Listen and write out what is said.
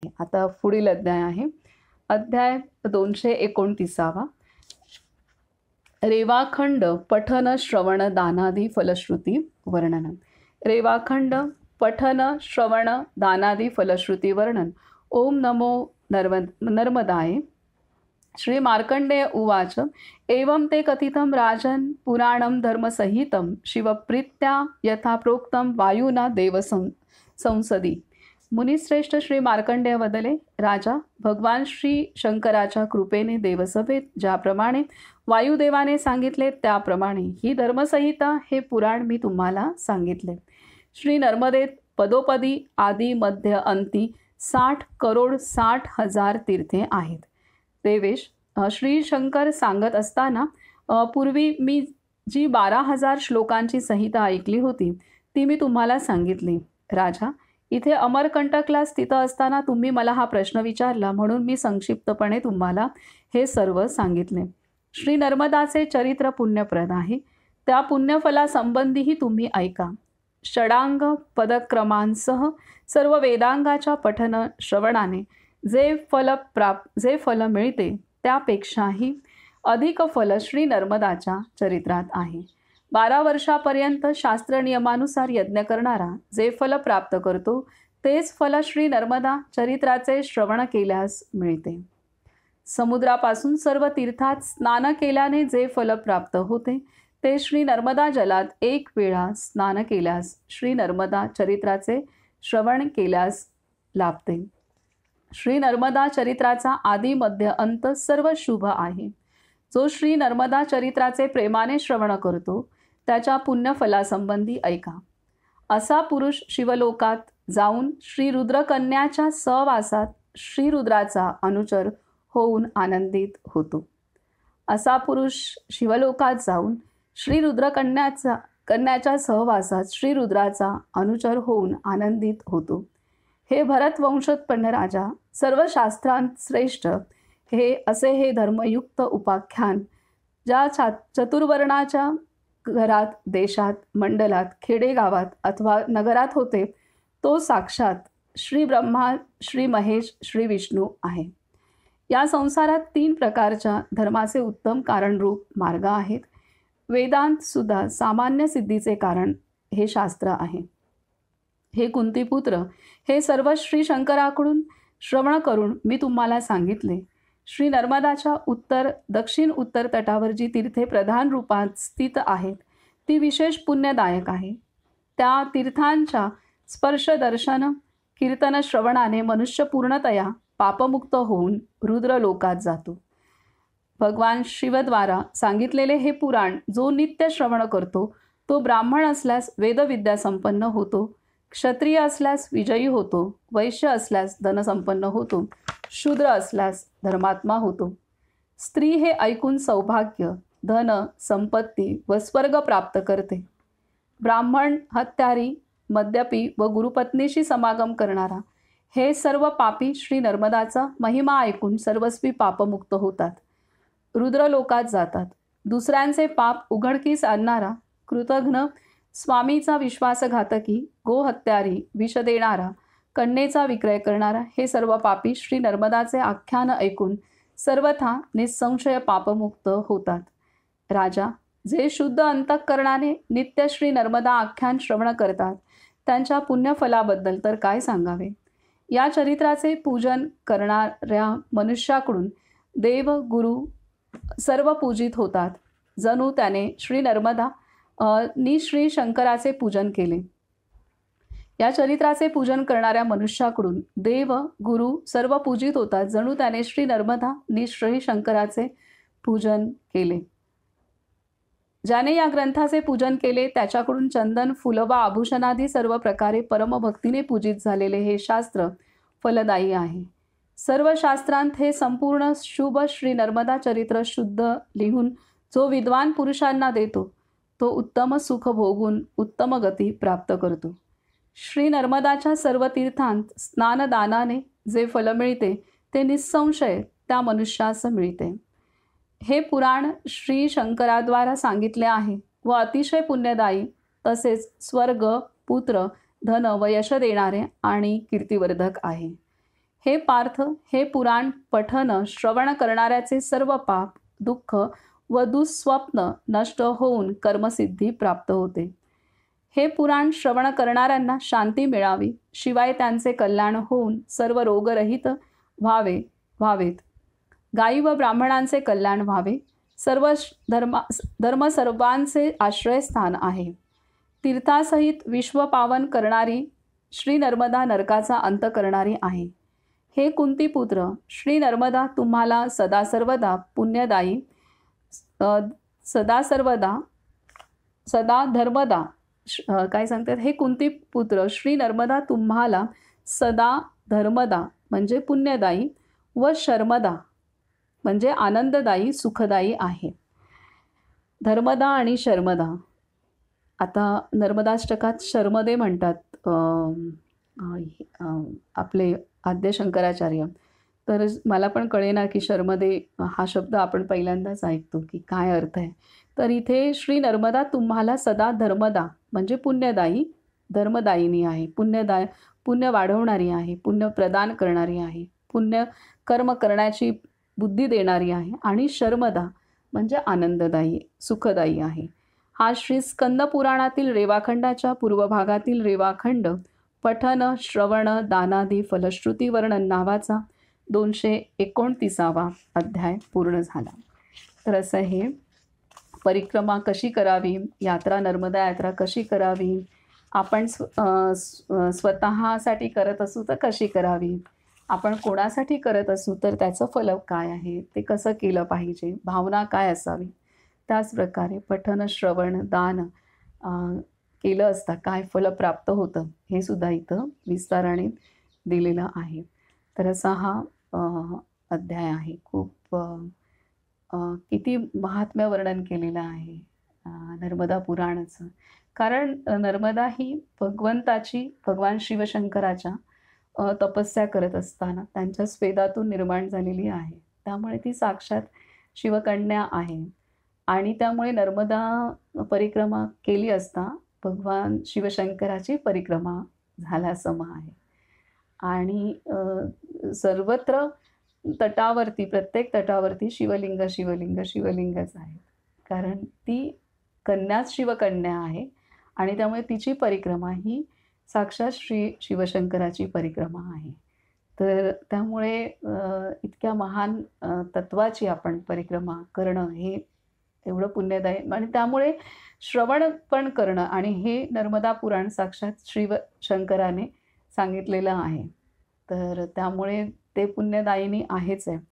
आता पुढील अध्याय आहे अध्याय 229. रेवाखंड पठन श्रवण दानादि फलश्रुती वर्णन. रेवाखंड पठन श्रवण दानादि फलश्रुती वर्णन. ओम नमो नर्मदाय. श्री मार्कंडेय उवाच. एवं ते कथितं राजन् पुराणं धर्मसहितं शिवप्रीत्या यथा प्रोक्तं वायुना संसदी. मुनिश्रेष्ठ श्री मार्कंडेय वदले, राजा, भगवान श्री शंकराच्या कृपेने देवसभेत ज्याप्रमाणे वायुदेवाने सांगितले त्याप्रमाणे ही धर्मसंहिता हे पुराण मी तुम्हाला सांगितले. श्री नर्मदेत पदोपदी आदी मध्य अंती 60 करोड 60,000 तीर्थे आहेत. देवेश, श्री शंकर सांगत असताना पूर्वी मी जी 12,000 श्लोकांची संहिता ऐकली होती ती मी तुम्हाला सांगितली. राजा, इथे अमरकंटकला स्थित असताना तुम्ही मला हा प्रश्न विचारला म्हणून मी संक्षिप्तपणे तुम्हाला हे सर्व सांगितले. श्री नर्मदाचे चरित्र पुण्यप्रद आहे. त्या पुण्यफलासंबंधीही तुम्ही ऐका. षडांग पदक्रमांसह सर्व वेदांगाच्या पठन श्रवणाने जे फल मिळते त्यापेक्षाही अधिक फल श्री नर्मदाच्या चरित्रात आहे. 12 वर्षापर्यंत शास्त्र नियमानुसार यज्ञ करणारा जे फल प्राप्त करतो तेच फल श्री नर्मदा चरित्राचे श्रवण केल्यास मिळते. समुद्रापासून सर्व तीर्थात स्नान केल्याने जे फल प्राप्त होते ते श्री नर्मदा जलात एक वेळा स्नान केल्यास श्री नर्मदा चरित्राचे श्रवण केल्यास लाभते. श्री नर्मदा चरित्राचा आदी मध्य अंत सर्व शुभ आहे. जो श्री नर्मदा चरित्राचे प्रेमाने श्रवण करतो त्याच्या पुण्यफलासंबंधी ऐका. असा पुरुष शिवलोकात जाऊन श्री रुद्रकन्याच्या सहवासात श्री रुद्राचा अनुचर होऊन आनंदित होतो. असा पुरुष शिवलोकात जाऊन श्री रुद्रकन्याच्या सहवासात श्री रुद्राचा अनुचर होऊन आनंदित होतो. हे भरतवंशोत्पन्न राजा, सर्व शास्त्रांत श्रेष्ठ हे धर्मयुक्त उपाख्यान ज्या चतुर्वर्णाच्या घरात, देशात, मंडलात, खेडेगावात अथवा नगरात होते तो साक्षात श्री ब्रह्मा, श्री महेश, श्री विष्णू आहे. या संसारात 3 प्रकारच्या धर्माचे उत्तम कारणरूप मार्ग आहेत. वेदांत सुद्धा सामान्य सिद्धीचे कारण हे शास्त्र आहे. हे कुंतीपुत्र, हे सर्व श्री शंकराकडून श्रवण करून मी तुम्हाला सांगितले. श्री नर्मदाच्या दक्षिण उत्तर तटावर जी तीर्थे प्रधान रूपात स्थित आहेत ती विशेष पुण्यदायक आहे. त्या तीर्थांच्या स्पर्श दर्शन कीर्तन श्रवणाने मनुष्य पूर्णतया पापमुक्त होऊन रुद्रलोकात जातो. भगवान शिवद्वारा सांगितलेले हे पुराण जो नित्य श्रवण करतो तो ब्राह्मण असल्यास वेदविद्या संपन्न होतो, क्षत्रिय असल्यास विजयी होतो, वैश्य असल्यास धनसंपन्न होतो, शूद्र असल्यास धर्मात्मा होतो. स्त्री हे ऐकून सौभाग्य, धन, संपत्ती व स्वर्ग प्राप्त करते. ब्राह्मण, हत्यारी, मद्यपी व गुरुपत्नीशी समागम करणारा हे सर्व पापी श्री नर्मदाचा महिमा ऐकून सर्वस्वी पापमुक्त होतात, रुद्रलोकात जातात. दुसऱ्यांचे पाप उघडकीस आणणारा, कृतघ्न, स्वामीचा विश्वासघातकी, गोहत्यारी, विष देणारा, कन्येचा विक्रय करणारा हे सर्व पापी श्री नर्मदाचे आख्यान ऐकून सर्वथा निसंशय पापमुक्त होतात. राजा, जे शुद्ध अंतःकरणाने नित्य श्री नर्मदा आख्यान श्रवण करतात त्यांच्या पुण्यफलाबद्दल तर काय सांगावे. या चरित्राचे पूजन करणाऱ्या मनुष्याकडून देव, गुरु सर्व पूजित होतात, जणू त्याने श्री नर्मदा श्री शंकराचे पूजन केले. या चरित्राचे पूजन करणाऱ्या मनुष्याकडून देव, गुरु सर्व पूजित होतात, जणू त्याने श्री नर्मदा श्री शंकराचे पूजन केले. ज्याने या ग्रंथाचे पूजन केले त्याच्याकडून चंदन, फुल व आभूषणादी सर्व प्रकारे परमभक्तीने पूजित झालेले हे शास्त्र फलदायी आहे. सर्व शास्त्रांत हे संपूर्ण शुभ श्री नर्मदा चरित्र शुद्ध लिहून जो विद्वान पुरुषांना देतो तो उत्तम सुख भोगून उत्तम गती प्राप्त करतो. श्री नर्मदाच्या सर्व तीर्थांत स्नानदानाने जे फल मिळते ते निसंशय त्या मनुष्यास मिळते. हे पुराण श्री शंकराद्वारा सांगितले आहे व अतिशय पुण्यदायी तसेच स्वर्ग, पुत्र, धन व यश देणारे आणि कीर्तिवर्धक आहे. हे पार्थ, हे पुराण पठन श्रवण करणाऱ्याचे सर्व पाप, दुःख व दुःस्वप्न नष्ट होऊन कर्मसिद्धी प्राप्त होते. हे पुराण श्रवण करणाऱ्यांना शांती मिळावी, शिवाय त्यांचे कल्याण होऊन सर्व रोगरहित व्हावेत. गायी व ब्राह्मणांचे कल्याण व्हावे. धर्म सर्वांचे आश्रयस्थान आहे. तीर्थासहित विश्व पावन करणारी श्री नर्मदा नरकाचा अंत करणारी आहे. हे कुंतीपुत्र, श्री नर्मदा तुम्हाला सदा सर्वदा पुण्यदायी, सदा धर्मदा काय सांगतात, हे कुंतीपुत्र श्री नर्मदा तुम्हाला सदा धर्मदा म्हणजे पुण्यदायी व शर्मदा म्हणजे आनंददायी सुखदायी आहे. धर्मदा आणि शर्मदा. आता नर्मदाष्टकात शर्मदे म्हणतात आपले आद्य शंकराचार्य. तर मला पण कळेना की शर्मदे हा शब्द आपण पहिल्यांदाच ऐकतो की काय अर्थ आहे. तर इथे श्री नर्मदा तुम्हाला सदा धर्मदा म्हणजे पुण्यदायी, धर्मदायिनी आहे, पुण्य वाढवणारी आहे, पुण्य प्रदान करणारी आहे, पुण्य कर्म करण्याची बुद्धी देणारी आहे. आणि शर्मदा म्हणजे आनंददायी सुखदायी आहे. हा श्री स्कंद पुराणातील रेवाखंडाच्या पूर्व भागातील रेवाखंड पठन श्रवण दानादी फलश्रुती वर्णन नावाचा 229वा अध्याय पूर्ण झाला. तर असं हे परिक्रमा कशी करावी, यात्रा नर्मदा यात्रा कशी करावी, आपण स्वतःसाठी करत असू तर कशी करावी, आपण कोणासाठी करत असू तर त्याचं फल काय आहे, ते कसं केलं पाहिजे, भावना काय असावी, त्याचप्रकारे पठन श्रवण दान केलं असता काय फल प्राप्त होतं हे सुद्धा इथं विस्ताराने दिलेलं आहे. तर असा हा अध्याय आहे. खूप किती महात्म्य वर्णन केलेलं आहे नर्मदा पुराणाचं. कारण नर्मदा ही भगवान शिवशंकराच्या तपस्या करत असताना त्यांच्या स्वेदातून निर्माण झालेली आहे. त्यामुळे ती साक्षात शिवकन्या आहे. आणि त्यामुळे नर्मदा परिक्रमा केली असता भगवान शिवशंकराची परिक्रमा झाल्यासम आहे. आणि सर्वत्र तटावरती प्रत्येक तटावरती शिवलिंगच आहे. कारण ती कन्याच शिवकन्या आहे आणि त्यामुळे तिची परिक्रमा ही साक्षात श्री शिवशंकराची परिक्रमा आहे. तर त्यामुळे इतक्या महान तत्वाची आपण परिक्रमा करणं हे एवढं पुण्यदायी आणि त्यामुळे श्रवण पण करणं. आणि हे नर्मदा पुराण साक्षात शिवशंकराने सांगितलेलं आहे. तर त्यामुळे ते पुण्यदायिनी आहेच आहे.